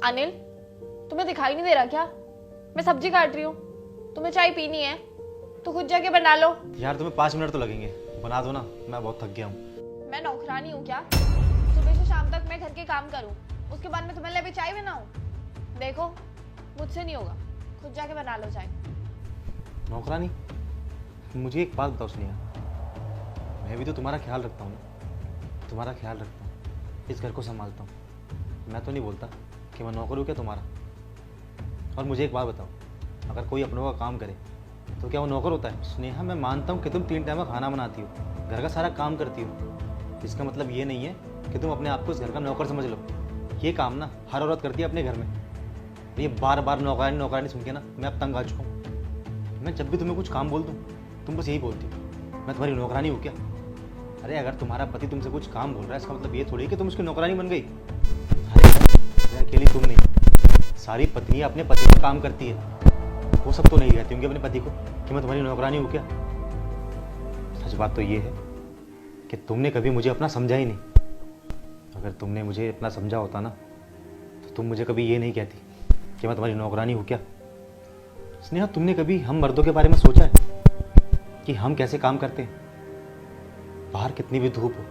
अनिल, तुम्हें दिखाई नहीं दे रहा क्या? मैं सब्जी काट रही हूँ। तुम्हें चाय पीनी है तो खुद जाके बना लो। यार तुम्हें 5 मिनट तो लगेंगे, बना दो ना, मैं बहुत थक गया हूँ। मैं नौकरानी हूँ क्या? सुबह से शाम तक मैं घर के काम करूँ, उसके बाद मैं तुम्हारे लिए भी चाय बनाऊँ? देखो, मुझसे नहीं होगा, खुद जाके बना लो चाय। नौकरानी? मुझे एक बात बताओ स्नेहा, मैं भी तो तुम्हारा ख्याल रखता हूँ ना, तुम्हारा ख्याल रखता हूँ, इस घर को संभालता हूँ। मैं तो नहीं बोलता कि मैं नौकर हूँ क्या तुम्हारा। और मुझे एक बात बताओ, अगर कोई अपनों का काम करे तो क्या वो नौकर होता है? स्नेहा, मैं मानता हूँ कि तुम 3 टाइम का खाना बनाती हो, घर का सारा काम करती हो, इसका मतलब ये नहीं है कि तुम अपने आप को इस घर का नौकर समझ लो। ये काम ना हर औरत करती है अपने घर में। ये बार बार नौकरानी नौकरानी सुन के ना मैं अब तंग आ चुका हूँ। मैं जब भी तुम्हें कुछ काम बोल दूँ तुम बस यही बोलती हो, मैं तुम्हारी नौकरानी हूँ क्या? अरे अगर तुम्हारा पति तुमसे कुछ काम बोल रहा है, इसका मतलब ये थोड़ी कि तुम उसकी नौकरानी बन गई। अरे अकेली तुम नहीं, सारी पत्नियां अपने पति का काम करती है। वो सब तो नहीं कहती होंगी अपने पति को कि मैं तुम्हारी नौकरानी हूँ क्या? सच बात तो ये है कि तुमने कभी मुझे अपना समझा ही नहीं। अगर तुमने मुझे अपना समझा होता ना तो तुम मुझे कभी ये नहीं कहती कि मैं तुम्हारी नौकरानी हूँ क्या। स्नेहा, तुमने कभी हम मर्दों के बारे में सोचा है कि हम कैसे काम करते हैं? बाहर कितनी भी धूप हो,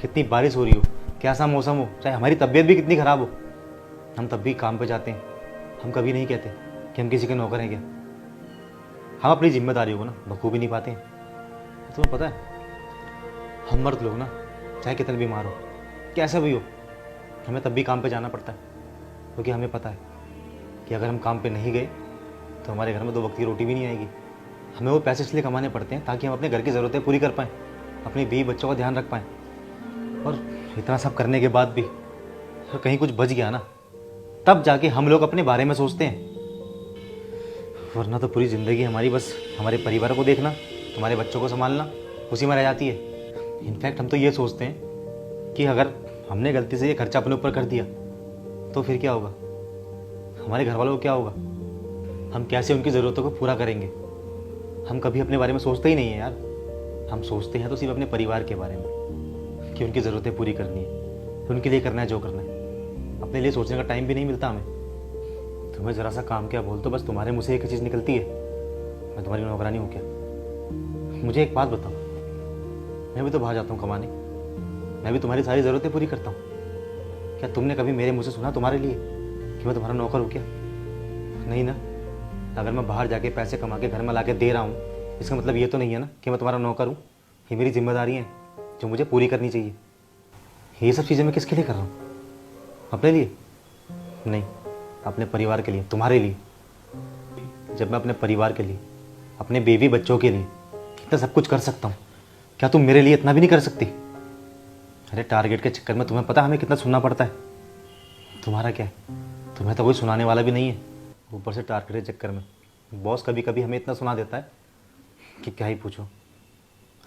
कितनी बारिश हो रही हो, कैसा मौसम हो, चाहे हमारी तबीयत भी कितनी ख़राब हो, हम तब भी काम पे जाते हैं। हम कभी नहीं कहते कि हम किसी के नौकर हैं क्या। हम अपनी जिम्मेदारियों को ना बखूबी निभाते हैं। तुम्हें पता है, हम मर्द लोग ना चाहे कितने बीमार हो, कैसा भी हो, हमें तब भी काम पे जाना पड़ता है, क्योंकि हमें पता है कि अगर हम काम पे नहीं गए तो हमारे घर में 2 वक्त की रोटी भी नहीं आएगी। हमें वो पैसे इसलिए कमाने पड़ते हैं ताकि हम अपने घर की ज़रूरतें पूरी कर पाएँ, अपनी बीवी बच्चों का ध्यान रख पाएँ। और इतना सब करने के बाद भी अगर कहीं कुछ बच गया ना, तब जाके हम लोग अपने बारे में सोचते हैं। वरना तो पूरी ज़िंदगी हमारी बस हमारे परिवार को देखना, तुम्हारे बच्चों को संभालना, उसी में रह जाती है। इनफैक्ट हम तो ये सोचते हैं कि अगर हमने गलती से ये खर्चा अपने ऊपर कर दिया तो फिर क्या होगा, हमारे घर वालों को क्या होगा, हम कैसे उनकी ज़रूरतों को पूरा करेंगे। हम कभी अपने बारे में सोचते ही नहीं है यार। हम सोचते हैं तो सिर्फ अपने परिवार के बारे में कि उनकी ज़रूरतें पूरी करनी है, उनके लिए करना है जो करना है। अपने लिए सोचने का टाइम भी नहीं मिलता हमें। तुम्हें ज़रा सा काम क्या बोल तो बस तुम्हारे मुँह से एक चीज़ निकलती है, मैं तुम्हारी नौकरानी हूँ क्या। मुझे एक बात बताओ, मैं भी तो बाहर जाता हूँ कमाने, मैं भी तुम्हारी सारी ज़रूरतें पूरी करता हूँ। क्या तुमने कभी मेरे मुँह से सुना तुम्हारे लिए कि मैं तुम्हारा नौकर हूँ क्या? नहीं ना। अगर मैं बाहर जाके पैसे कमा के घर में ला के दे रहा हूँ, इसका मतलब ये तो नहीं है ना कि मैं तुम्हारा नौकर हूँ। ये मेरी जिम्मेदारी है जो मुझे पूरी करनी चाहिए। ये सब चीज़ें मैं किसके लिए कर रहा हूँ? अपने लिए नहीं, अपने परिवार के लिए, तुम्हारे लिए। जब मैं अपने परिवार के लिए, अपने बेबी बच्चों के लिए इतना सब कुछ कर सकता हूँ, क्या तुम मेरे लिए इतना भी नहीं कर सकती? अरे टारगेट के चक्कर में तुम्हें पता हमें कितना सुनना पड़ता है। तुम्हारा क्या है, तुम्हें तो कोई सुनाने वाला भी नहीं है, ऊपर से टारगेट के चक्कर में बॉस कभी कभी हमें इतना सुना देता है कि क्या ही पूछो।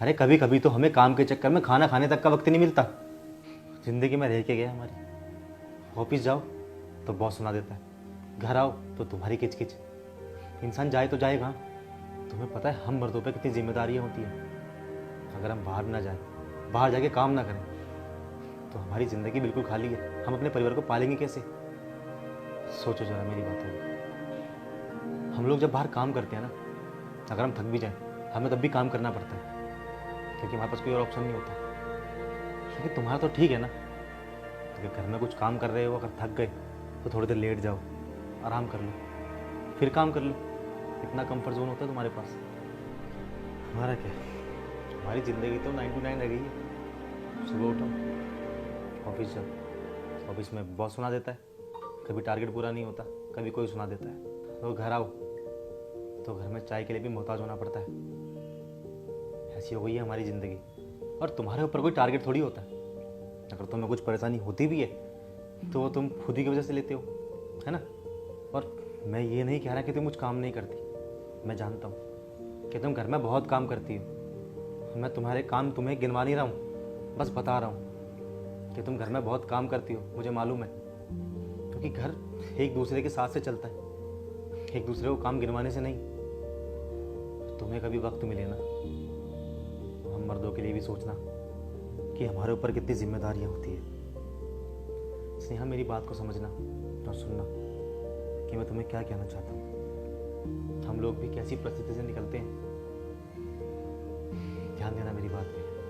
अरे कभी कभी तो हमें काम के चक्कर में खाना खाने तक का वक्त नहीं मिलता। ज़िंदगी में रह के गया हमारी। ऑफिस जाओ तो बॉस सुना देता है, घर आओ तो तुम्हारी किचकिच। इंसान जाए तो जाए कहाँ? तुम्हें पता है हम मर्दों पे कितनी जिम्मेदारियाँ होती हैं। अगर हम बाहर ना जाएं, बाहर जाके काम ना करें तो हमारी ज़िंदगी बिल्कुल खाली है। हम अपने परिवार को पालेंगे कैसे? सोचो जरा मेरी बातों। हम लोग जब बाहर काम करते हैं ना, अगर हम थक भी जाएं हमें तब भी काम करना पड़ता है, क्योंकि हमारे पास कोई और ऑप्शन नहीं होता। लेकिन तुम्हारा तो ठीक है ना, अगर घर में कुछ काम कर रहे हो, अगर थक गए तो थोड़ी देर लेट जाओ, आराम कर लो, फिर काम कर लो। इतना कंफर्ट जोन होता है तुम्हारे पास। हमारा क्या, हमारी ज़िंदगी तो 9 to 9 रह गई है। सुबह उठो, ऑफिस जाओ, ऑफिस में बॉस सुना देता है, कभी टारगेट पूरा नहीं होता, कभी कोई सुना देता है। तो घर आओ तो घर में चाय के लिए भी मोहताज होना पड़ता है। ऐसी हो गई है हमारी ज़िंदगी। और तुम्हारे ऊपर कोई टारगेट थोड़ी होता है। अगर तुम्हें कुछ परेशानी होती भी है तो वो तुम खुद ही की वजह से लेते हो, है ना। और मैं ये नहीं कह रहा कि तुम कुछ काम नहीं करती, मैं जानता हूँ कि तुम घर में बहुत काम करती हो। मैं तुम्हारे काम तुम्हें गिनवा नहीं रहा हूँ, बस बता रहा हूँ कि तुम घर में बहुत काम करती हो, मुझे मालूम है। क्योंकि घर एक दूसरे के साथ से चलता है, एक दूसरे को काम गिनवाने से नहीं। तुम्हें कभी वक्त मिले ना तो हम मर्दों के लिए भी सोचना कि हमारे ऊपर कितनी जिम्मेदारियां होती है। स्नेहा, मेरी बात को समझना, तो सुनना कि मैं तुम्हें क्या कहना चाहता हूँ। हम लोग भी कैसी परिस्थिति से निकलते हैं, ध्यान देना मेरी बात पे।